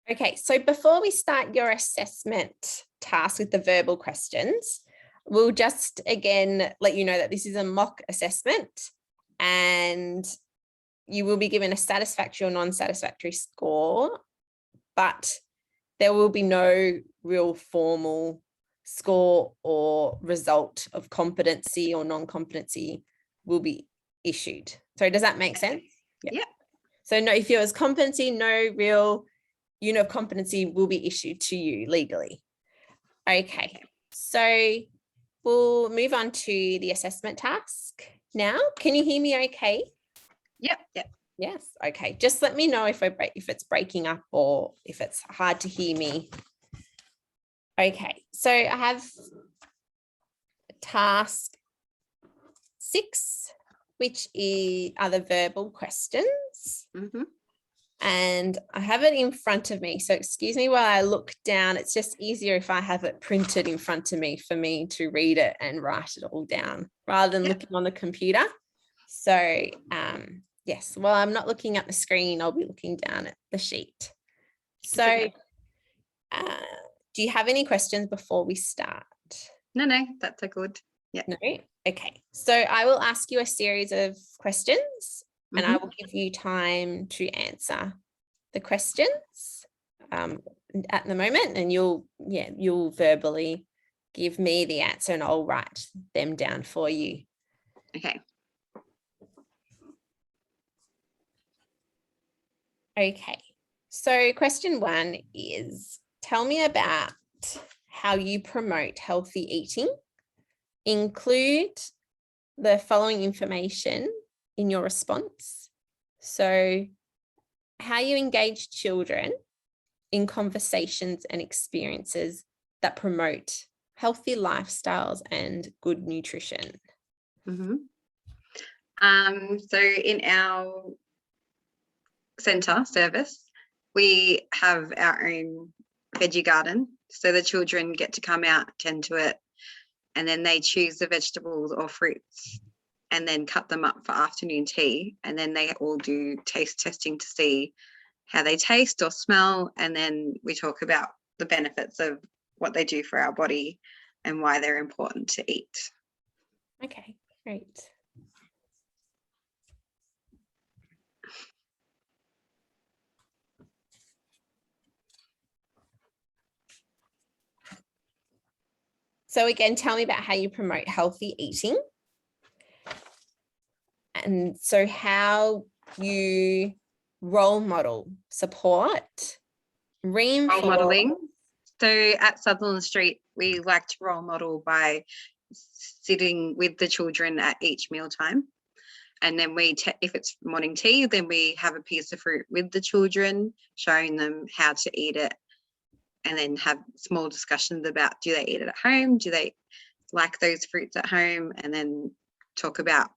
Okay, so before we start your assessment task with the verbal questions, we'll just again let you know that this is a mock assessment and you will be given a satisfactory or non-satisfactory score, but there will be no real formal score or result of competency or non-competency will be issued. So does that make sense? Yeah. So no, if it was competency, no real unit of competency will be issued to you legally. Okay, so we'll move on to the assessment task now. Can you hear me okay? Yep. Yes, okay. Just let me know if it's breaking up or if it's hard to hear me. Okay, so I have task 6, which are the verbal questions. And I have it in front of me. So excuse me while I look down. It's just easier if I have it printed in front of me for me to read it and write it all down rather than looking on the computer. So yes, while I'm not looking at the screen, I'll be looking down at the sheet. So do you have any questions before we start? No, that's a good. Yeah. No? Okay. So I will ask you a series of questions and I will give you time to answer the questions at the moment, and you'll verbally give me the answer and I'll write them down for you. Okay. Okay. So question 1 is, tell me about how you promote healthy eating. Include the following information in your response. So how you engage children in conversations and experiences that promote healthy lifestyles and good nutrition. So in our centre service, we have our own veggie garden. So the children get to come out, tend to it, and then they choose the vegetables or fruits and then cut them up for afternoon tea. And then they all do taste testing to see how they taste or smell. And then we talk about the benefits of what they do for our body and why they're important to eat. Okay, great. So again, tell me about how you promote healthy eating. And so how you role model, support, reinforce. Role modelling. So at Sutherland Street, we like to role model by sitting with the children at each mealtime. And then if it's morning tea, then we have a piece of fruit with the children, showing them how to eat it, and then have small discussions about, do they eat it at home? Do they like those fruits at home? And then talk about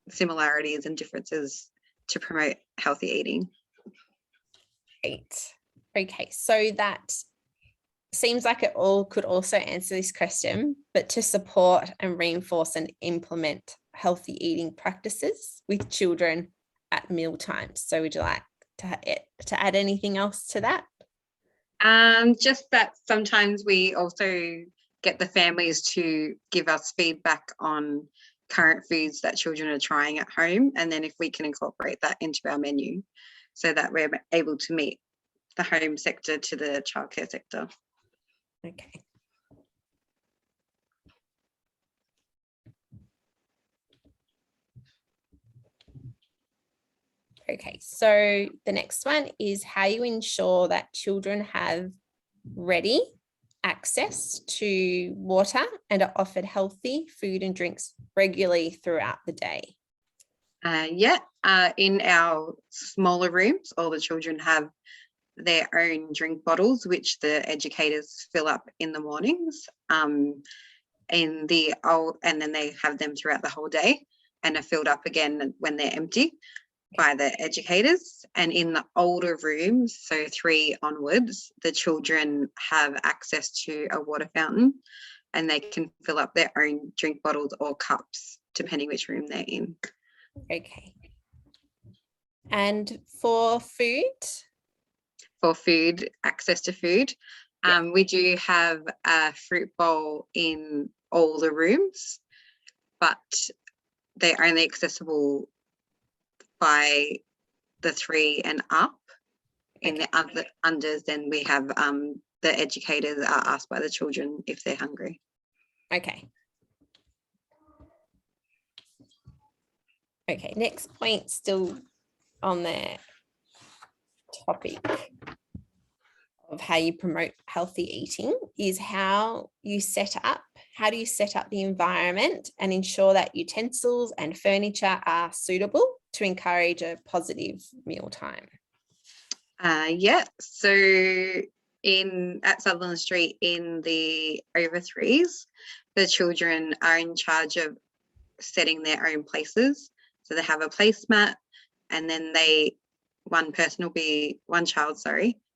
similarities and differences to promote healthy eating. Great. Okay, so that seems like it all could also answer this question, but to support and reinforce and implement healthy eating practices with children at meal times. So would you like to add anything else to that? Just that sometimes we also get the families to give us feedback on current foods that children are trying at home, and then if we can incorporate that into our menu so that we're able to meet the home sector to the childcare sector. Okay. Okay, so the next one is how you ensure that children have ready access to water and are offered healthy food and drinks regularly throughout the day. In our smaller rooms, all the children have their own drink bottles, which the educators fill up in the mornings. And then they have them throughout the whole day and are filled up again when they're empty by the educators. And in the older rooms, so 3 onwards, the children have access to a water fountain and they can fill up their own drink bottles or cups, depending which room they're in. Okay. And for food? for food, access to food. We do have a fruit bowl in all the rooms, but they're only accessible by the 3 and up. In the other unders, then we have the educators are asked by the children if they're hungry. Okay. Okay, next point, still on the topic of how you promote healthy eating, is how do you set up the environment and ensure that utensils and furniture are suitable to encourage a positive mealtime? So at Sutherland Street in the over 3s, the children are in charge of setting their own places. So they have a placemat, and then one child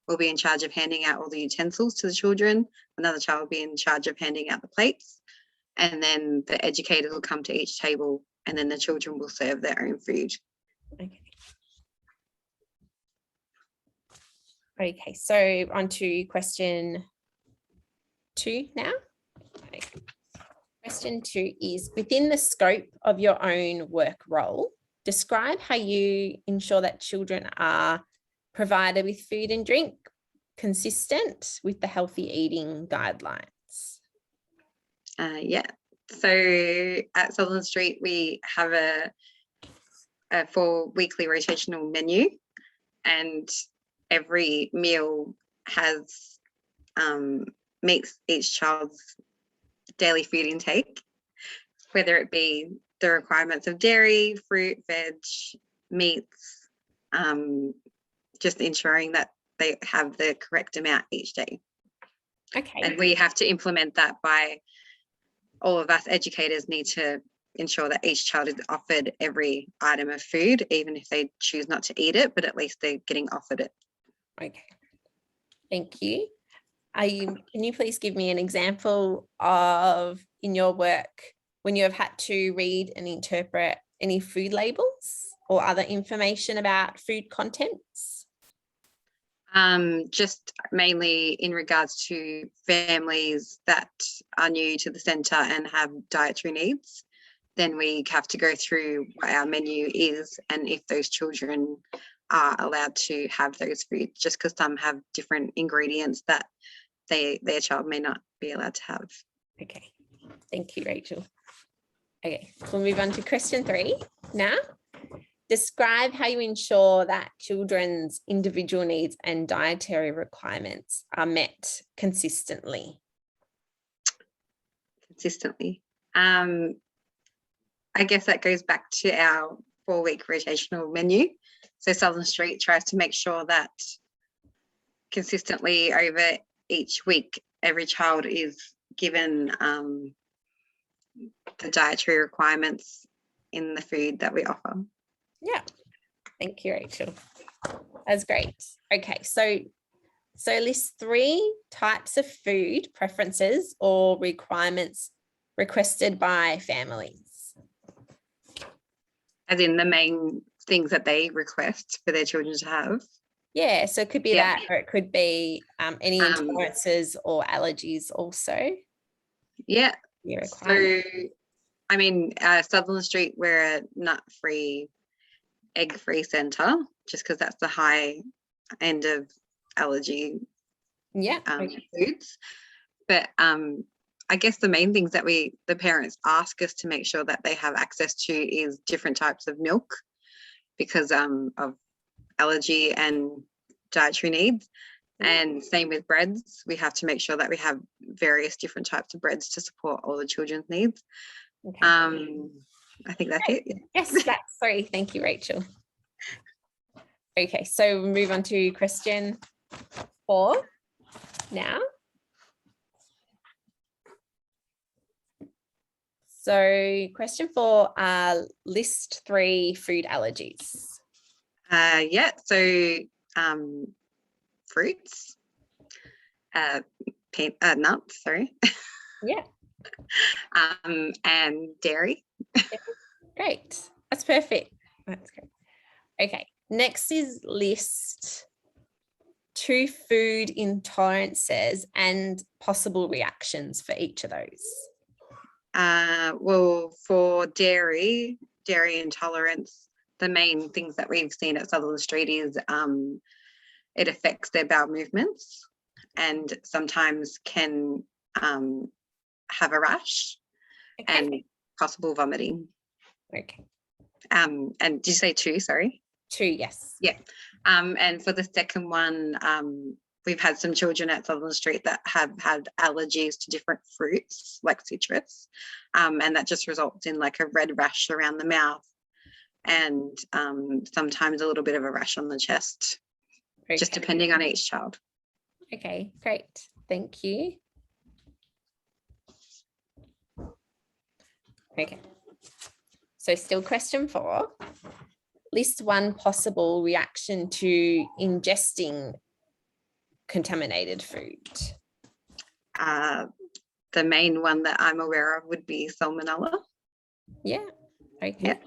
will be in charge of handing out all the utensils to the children. Another child will be in charge of handing out the plates. And then the educator will come to each table, and then the children will serve their own food. Okay, so on to question 2 now. Okay. Question 2 is, within the scope of your own work role, describe how you ensure that children are provided with food and drink consistent with the healthy eating guidelines. So at Sutherland Street, we have a 4-weekly rotational menu, and every meal has meets each child's daily food intake, whether it be the requirements of dairy, fruit, veg, meats, just ensuring that they have the correct amount each day. Okay. And we have to implement that by all of us educators need to ensure that each child is offered every item of food, even if they choose not to eat it, but at least they're getting offered it. Okay. Thank you. Can you please give me an example of, in your work, when you have had to read and interpret any food labels or other information about food contents? Just mainly in regards to families that are new to the centre and have dietary needs, then we have to go through what our menu is and if those children are allowed to have those foods, just because some have different ingredients that their child may not be allowed to have. Okay, thank you, Rachel. Okay, we'll move on to question 3 now. Describe how you ensure that children's individual needs and dietary requirements are met consistently. I guess that goes back to our 4-week rotational menu. So Sutherland Street tries to make sure that consistently over each week, every child is given the dietary requirements in the food that we offer. Yeah, thank you, Rachel. That's great. Okay, so list 3 types of food preferences or requirements requested by families. As in the main things that they request for their children to have? Yeah, so it could be that, or it could be any intolerances or allergies also. Yeah. So, I mean, Sutherland Street, we're a nut-free, egg-free centre, just because that's the high end of allergy foods. But I guess the main things that the parents ask us to make sure that they have access to is different types of milk because of allergy and dietary needs. And same with breads. We have to make sure that we have various different types of breads to support all the children's needs. Okay. I think that's it. Yes, that's sorry. Thank you, Rachel. Okay, so we'll move on to question 4 now. So question 4, list 3 food allergies. So fruits, nuts, sorry. Yeah. And dairy. Great. That's perfect. That's great. Okay. Next is list 2 food intolerances and possible reactions for each of those? Well, for dairy intolerance, the main things that we've seen at Sutherland Street is it affects their bowel movements and sometimes can have a rash and possible vomiting. Okay. And did you say 2? Sorry. 2, yes. Yeah. And for the second one, we've had some children at Sutherland Street that have had allergies to different fruits, like citrus, and that just results in like a red rash around the mouth and sometimes a little bit of a rash on the chest, just depending on each child. Okay, great. Thank you. Okay. So still question 4. List 1 possible reaction to ingesting contaminated food. The main one that I'm aware of would be salmonella. Yeah. Okay. Yeah.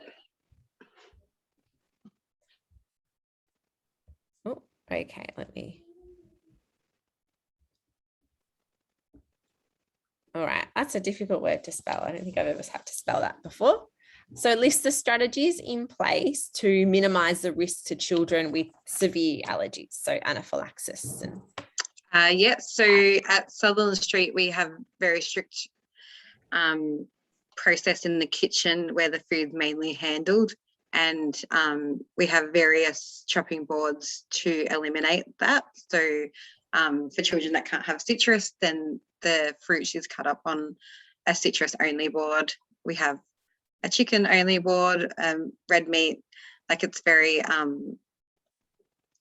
Oh, okay. Let me. All right. That's a difficult word to spell. I don't think I've ever had to spell that before. So list the strategies in place to minimize the risk to children with severe allergies, so anaphylaxis. And so at Sutherland Street, we have very strict process in the kitchen where the food's mainly handled, and we have various chopping boards to eliminate that. So for children that can't have citrus, then the fruit is cut up on a citrus only board. We have a chicken only board, red meat, like it's very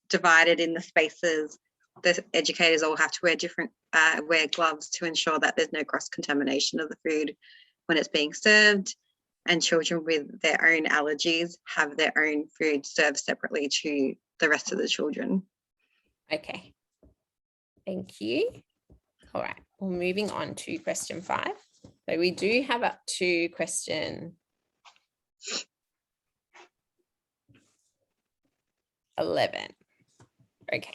divided in the spaces. The educators all have to wear gloves to ensure that there's no cross contamination of the food when it's being served, and children with their own allergies have their own food served separately to the rest of the children. Okay, thank you. All right, well, moving on to question 5. So we do have up to question 11. Okay,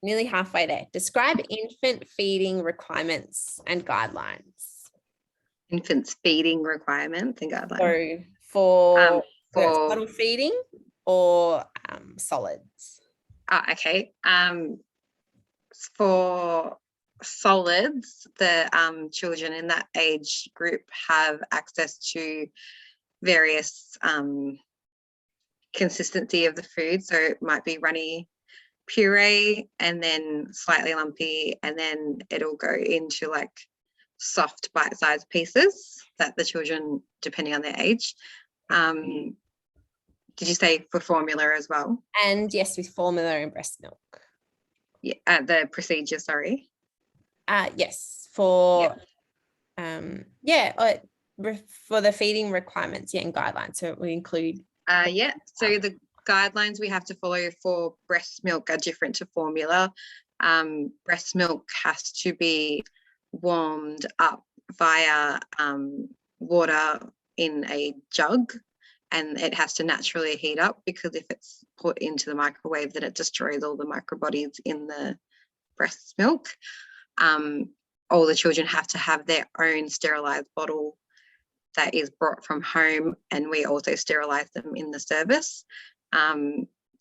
nearly halfway there. Describe infant feeding requirements and guidelines. Infants feeding requirements and guidelines. So for bottle feeding or solids? Okay. For solids, the children in that age group have access to various consistency of the food. So it might be runny puree and then slightly lumpy, and then it'll go into like soft bite-sized pieces that the children, depending on their age. Did you say for formula as well? And yes, with formula and breast milk. Yeah, the procedure, sorry. Yes, for for the feeding requirements, and guidelines. So it will include so the guidelines we have to follow for breast milk are different to formula. Breast milk has to be warmed up via water in a jug, and it has to naturally heat up, because if it's put into the microwave, then it destroys all the microbodies in the breast milk. All the children have to have their own sterilised bottle that is brought from home, and we also sterilise them in the service.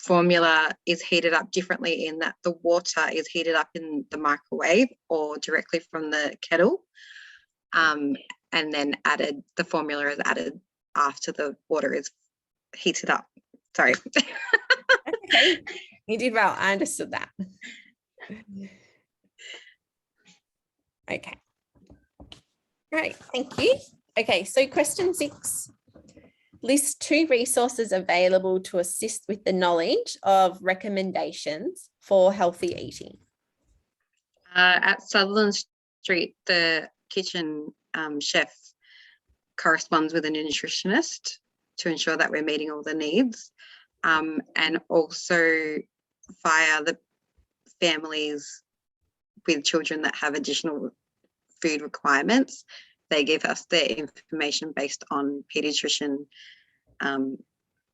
Formula is heated up differently in that the water is heated up in the microwave or directly from the kettle, and then the formula is added after the water is heated up. Sorry. Okay, you did well. I understood that. Okay. Great, thank you. Okay, so question 6. List 2 resources available to assist with the knowledge of recommendations for healthy eating. At Sutherland Street, the kitchen chef corresponds with a nutritionist to ensure that we're meeting all the needs, and also via the families with children that have additional food requirements, they give us their information based on paediatrician,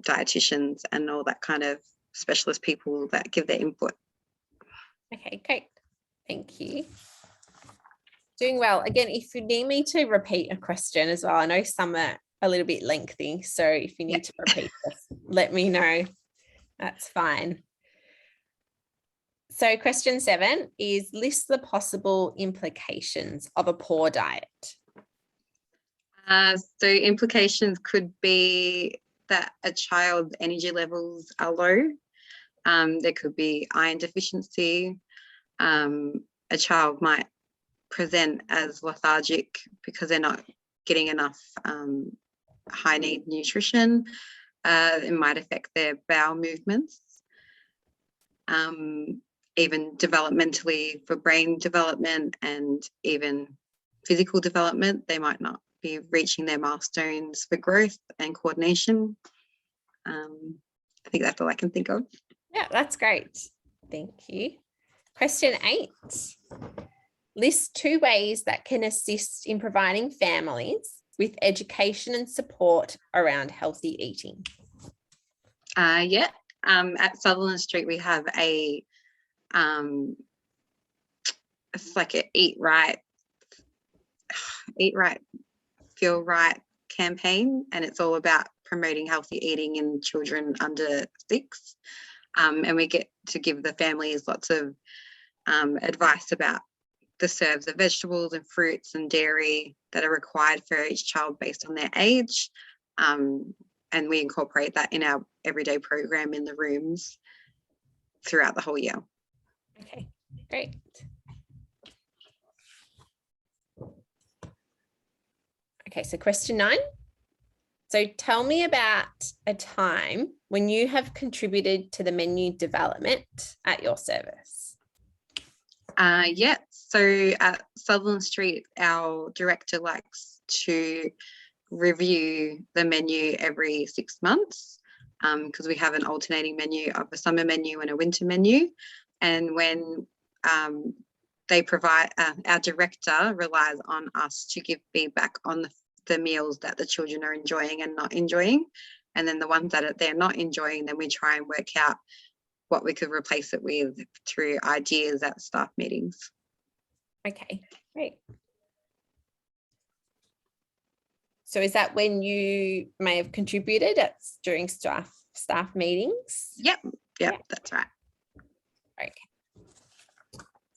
dietitians, and all that kind of specialist people that give their input. Okay, great. Thank you. Doing well. Again, if you need me to repeat a question as well, I know some are a little bit lengthy. So if you need to repeat this, let me know. That's fine. So question 7 is list the possible implications of a poor diet. So implications could be that a child's energy levels are low. There could be iron deficiency. A child might present as lethargic because they're not getting enough high need nutrition. It might affect their bowel movements. Even developmentally for brain development and even physical development, they might not be reaching their milestones for growth and coordination. I think that's all I can think of. Yeah, that's great. Thank you. Question 8. List 2 ways that can assist in providing families with education and support around healthy eating. At Sutherland Street, we have it's like a Eat Right, Feel Right campaign, and it's all about promoting healthy eating in children under 6. And we get to give the families lots of advice about the serves of vegetables and fruits and dairy that are required for each child based on their age. And we incorporate that in our everyday program in the rooms throughout the whole year. Okay, great. Okay, so question 9. So tell me about a time when you have contributed to the menu development at your service. So at Sutherland Street, our director likes to review the menu every 6 months because we have an alternating menu of a summer menu and a winter menu. And when they provide, our director relies on us to give feedback on the meals that the children are enjoying and not enjoying. And then the ones that they're not enjoying, then we try and work out what we could replace it with through ideas at staff meetings. Okay, great. So is that when you may have contributed during staff meetings? Yep, that's right. Okay.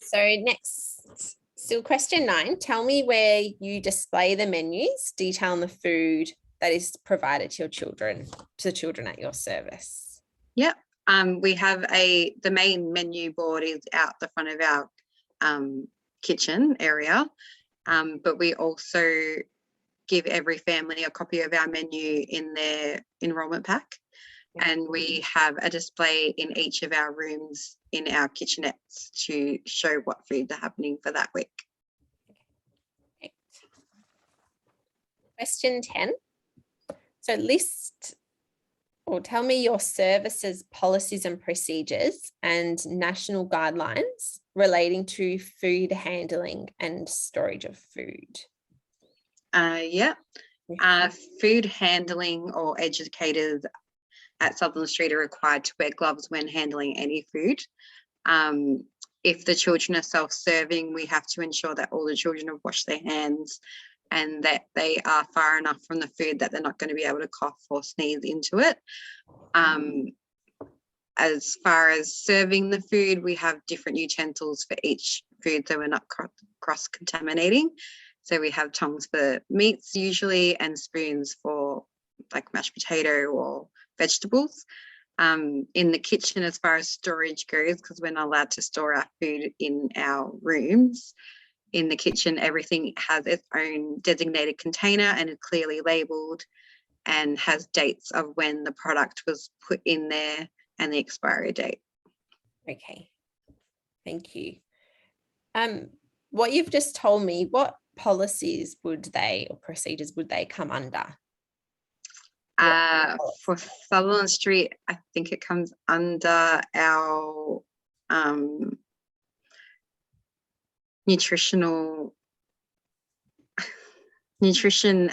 So next, still question 9. Tell me where you display the menus, detailing the food that is provided to the children at your service. Yep. We have the main menu board is out the front of our kitchen area, but we also give every family a copy of our menu in their enrolment pack. And we have a display in each of our rooms in our kitchenettes to show what foods are happening for that week. Okay. Question 10. So list or tell me your services, policies and procedures and national guidelines relating to food handling and storage of food. Food handling or educators at Sutherland Street are required to wear gloves when handling any food. If the children are self-serving, we have to ensure that all the children have washed their hands and that they are far enough from the food that they're not going to be able to cough or sneeze into it. As far as serving the food, we have different utensils for each food so we're not cross-contaminating. So we have tongs for meats usually and spoons for like mashed potato or vegetables. In the kitchen, as far as storage goes, because we're not allowed to store our food in our rooms, in the kitchen everything has its own designated container and is clearly labelled and has dates of when the product was put in there and the expiry date. Okay, thank you. What you've just told me, what policies or procedures would they come under? For Sutherland Street, I think it comes under our nutrition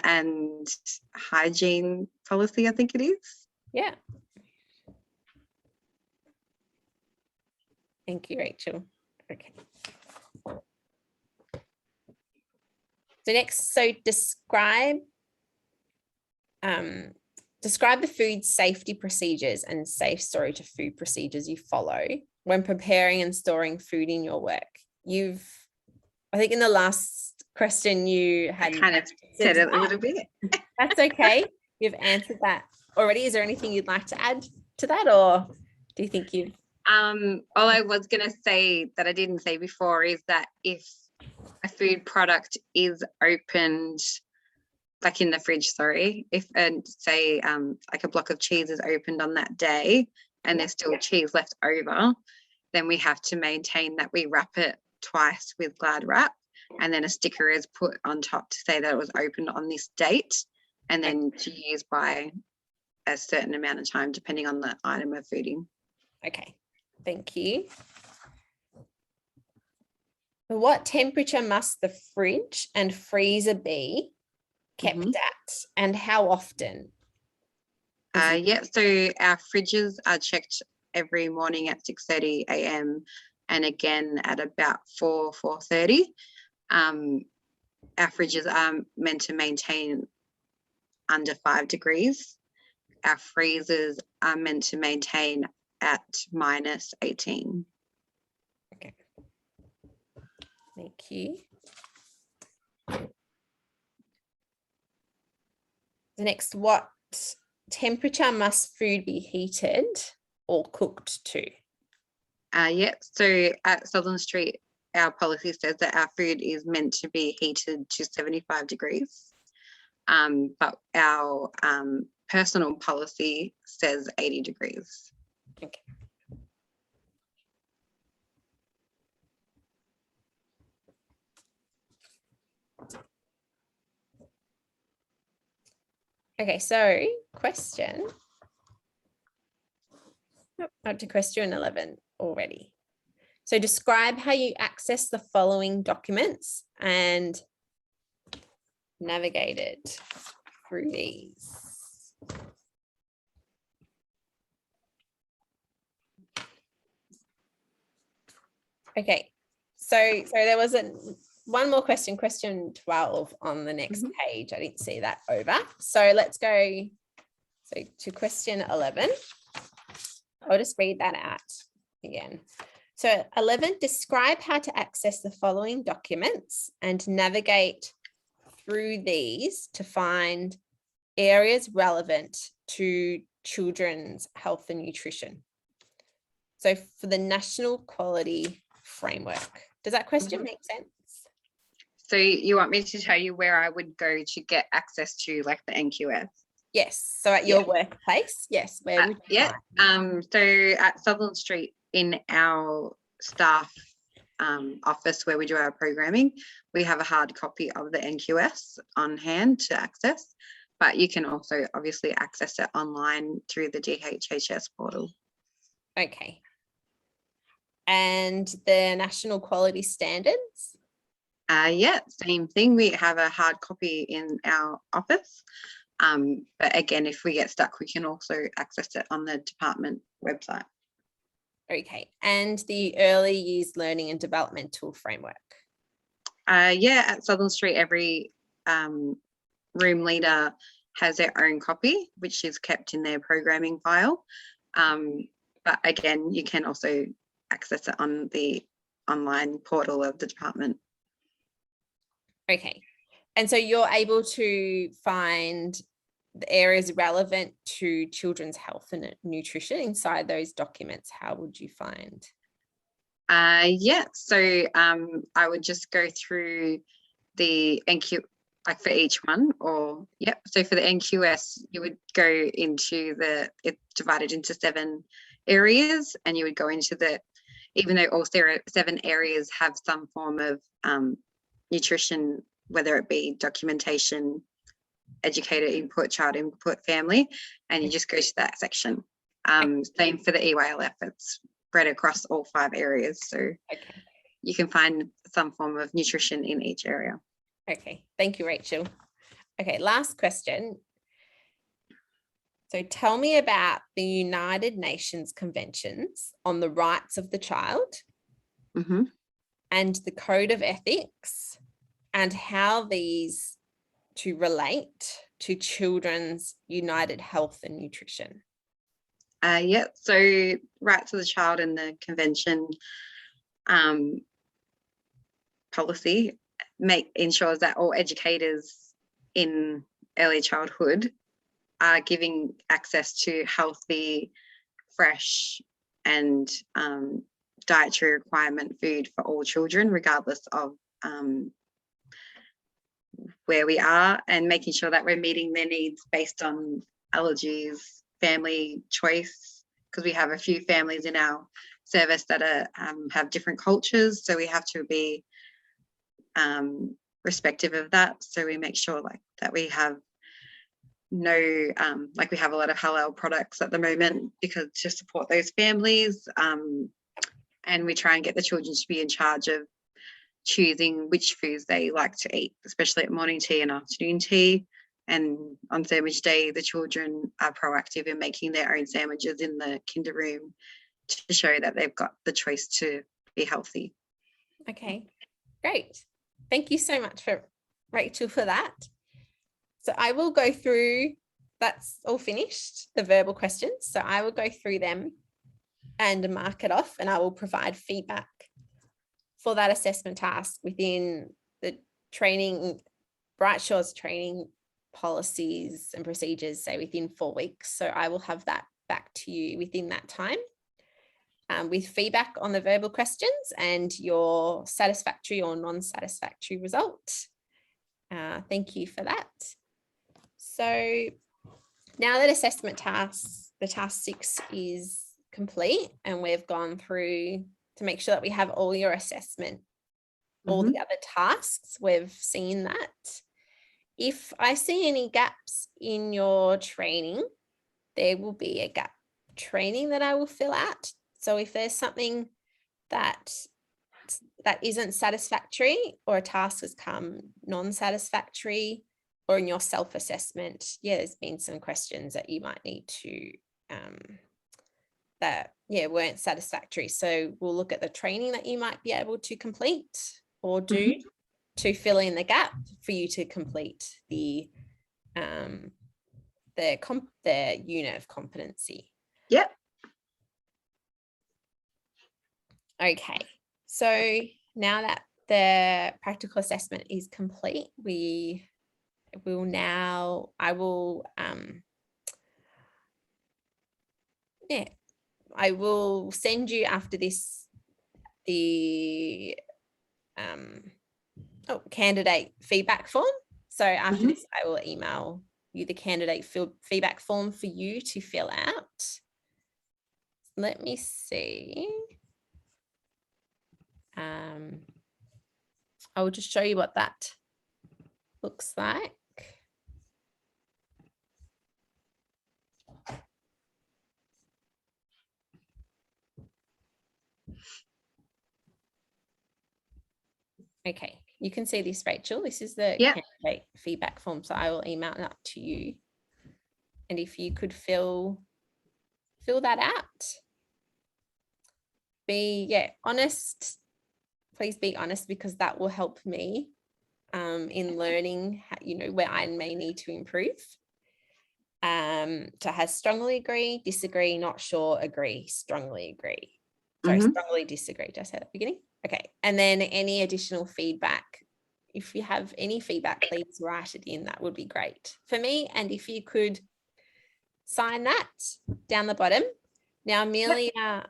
and hygiene policy, I think it is. Yeah. Thank you, Rachel. Okay. So next, describe the food safety procedures and safe storage of food procedures you follow when preparing and storing food in your work. I think in the last question you had kind of said it a little bit. That's okay. You've answered that already. Is there anything you'd like to add to that, or do you think you've? All I was going to say that I didn't say before is that if a food product is opened, like in the fridge, sorry, if say like a block of cheese is opened on that day and there's still cheese left over, then we have to maintain that we wrap it twice with Glad wrap, and then a sticker is put on top to say that it was opened on this date and then to use by a certain amount of time depending on the item of fooding. Okay, thank you. What temperature must the fridge and freezer be kept at, and how often? So our fridges are checked every morning at 6:30 a.m. and again at about 4:30. Our fridges are meant to maintain under 5 degrees. Our freezers are meant to maintain at -18. Okay. Thank you. The next, what temperature must food be heated or cooked to? So at Southern Street, our policy says that our food is meant to be heated to 75 degrees. But our personal policy says 80 degrees. Okay. Okay, so question. Up to question 11 already. So describe how you access the following documents and navigated through these. Okay, so there was one more question 12 on the next page. I didn't see that over. So let's go to question 11. I'll just read that out again. So 11, describe how to access the following documents and navigate through these to find areas relevant to children's health and nutrition. So for the National Quality Framework, does that question make sense? So you want me to tell you where I would go to get access to like the NQF? Yes. So at your workplace, yes. Where would you find? So at Sutherland Street in our staff office where we do our programming, we have a hard copy of the NQS on hand to access, but you can also obviously access it online through the DHHS portal. Okay. And the National Quality Standards? Same thing. We have a hard copy in our office. But again, if we get stuck, we can also access it on the department website. Okay. And the Early Years Learning and Developmental Framework? At Southern Street, every room leader has their own copy, which is kept in their programming file. But again, you can also access it on the online portal of the department. Okay. And so you're able to find the areas relevant to children's health and nutrition inside those documents. How would you find? So I would just go through the NQ, like for each one, or so for the NQS, you would go into it's divided into 7 areas, and you would go into even though all 7 areas have some form of nutrition, whether it be documentation, educator input, child input, family, and you just go to that section. Same for the EYLF, it's spread across all 5 areas, so you can find some form of nutrition in each area. Okay, thank you, Rachel. Okay, last question. So tell me about the United Nations Conventions on the Rights of the Child and the code of ethics and how these to relate to children's united health and nutrition. Yeah, so rights of the child and the convention policy ensures that all educators in early childhood are giving access to healthy, fresh and dietary requirement food for all children, regardless of where we are, and making sure that we're meeting their needs based on allergies, family choice, because we have a few families in our service that are have different cultures, so we have to be respective of that. So we make sure like that we have no like we have a lot of halal products at the moment because to support those families, and we try and get the children to be in charge of choosing which foods they like to eat, especially at morning tea and afternoon tea. And on sandwich day, the children are proactive in making their own sandwiches in the kinder room to show that they've got the choice to be healthy. Okay, great. Thank you so much for Rachel for that. So I will go through, that's all finished, the verbal questions. So I will go through them and mark it off, and I will provide feedback for that assessment task within the training, Bright Shores training policies and procedures, say within 4 weeks. So I will have that back to you within that time with feedback on the verbal questions and your satisfactory or non-satisfactory result. Thank you for that. So now that assessment tasks, the task 6 is complete and we've gone through to make sure that we have all your assessment, all the other tasks, we've seen that. If I see any gaps in your training, there will be a gap training that I will fill out. So if there's something that isn't satisfactory or a task has come non-satisfactory, or in your self-assessment, there's been some questions that you might need to that weren't satisfactory. So we'll look at the training that you might be able to complete or do to fill in the gap for you to complete the unit of competency. Yep. Okay, so now that the practical assessment is complete, I will send you after this the candidate feedback form. So after this, I will email you the candidate feedback form for you to fill out. Let me see. I will just show you what that looks like. Okay, you can see this, Rachel. This is the candidate feedback form, so I will email that to you. And if you could fill that out, be honest. Please be honest, because that will help me in learning how, where I may need to improve. So has strongly agree, disagree, not sure, agree, strongly agree. Sorry, strongly disagree. Did I say that at the beginning? Okay. And then any additional feedback, if you have any feedback, please write it in. That would be great for me. And if you could sign that down the bottom. Now, Amelia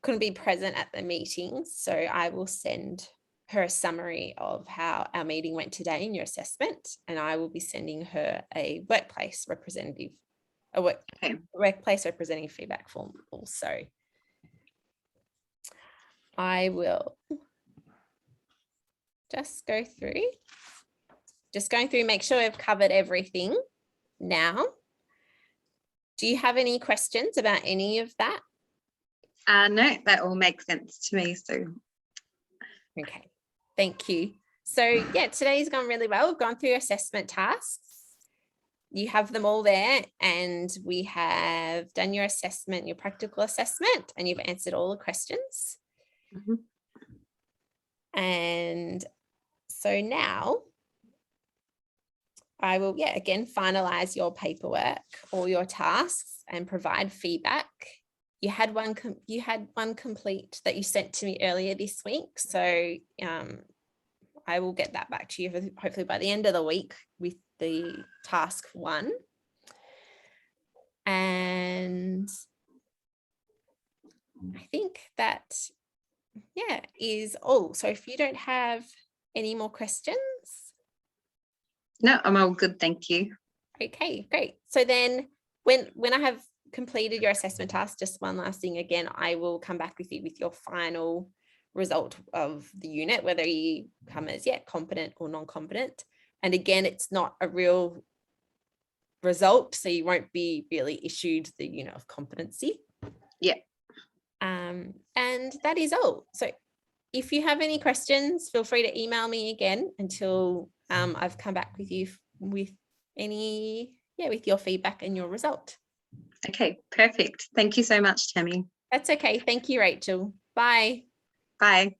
couldn't be present at the meeting, so I will send her a summary of how our meeting went today in your assessment, and I will be sending her a workplace representative feedback form also. I will just going through, make sure I've covered everything now. Do you have any questions about any of that? No, that all makes sense to me. So, okay, thank you. So today's gone really well. We've gone through assessment tasks. You have them all there, and we have done your assessment, your practical assessment, and you've answered all the questions. And so now I will, again, finalize your paperwork or your tasks and provide feedback. You had one complete that you sent to me earlier this week. So I will get that back to you hopefully by the end of the week with the task 1. And I think that, is all. So if you don't have any more questions. No, I'm all good. Thank you. Okay, great. So then when I have completed your assessment task, just one last thing again, I will come back with you with your final result of the unit, whether you come as competent or non-competent. And again, it's not a real result, so you won't be really issued the unit of competency. Yeah. And that is all. So if you have any questions, feel free to email me again until I've come back with you with any, with your feedback and your result. Okay, perfect. Thank you so much, Tammy. That's okay. Thank you, Rachel. Bye. Bye.